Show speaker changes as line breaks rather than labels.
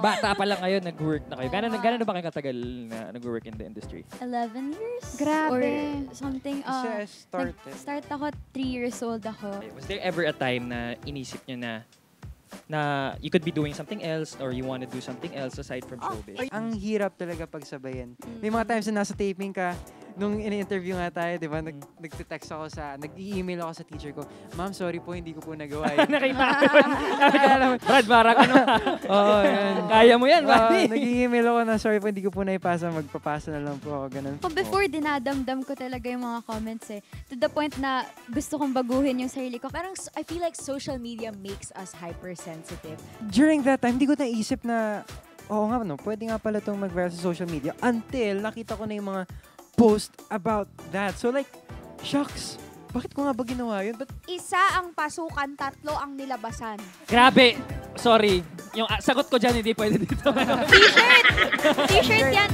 bata pa lang kayo, nag-work na kayo. Gano'n na ba kayo katagal na nag-work in the industry?
11 years?
Grabe.
Or something.
Start
ako, 3 years old ako.
Was there ever a time na inisip nyo na you could be doing something else or you want to do something else aside from showbiz?
Ang hirap talaga pagsabayan. May mga times na nasa taping ka, nung in-interview nga tayo, di ba, nag-text ako nag-i-email ako sa teacher ko, Ma'am, sorry po, hindi ko po nagawa yun.
Nakita ko yun. Brad, parang ano?
Oo, yan.
Kaya mo yan, buddy.
Nag-i-email ako na, sorry po, hindi ko po naipasa, magpapasa na lang po ako, ganun.
Before, dinadamdam ko talaga yung mga comments to the point na gusto kong baguhin yung sarili ko.
Parang I feel like social media makes us hypersensitive.
During that time, hindi ko naisip na, oo nga, no, pwede nga pala itong mag-viral sa social media until nakita ko na yung mga post about that. So like, shucks, bakit ko nga ba ginawa yun? But,
Isa ang pasukan, 3 ang nilabasan.
Grabe. Sorry. Yung sagot ko dyan, hindi pwede dito.
T-shirt yan.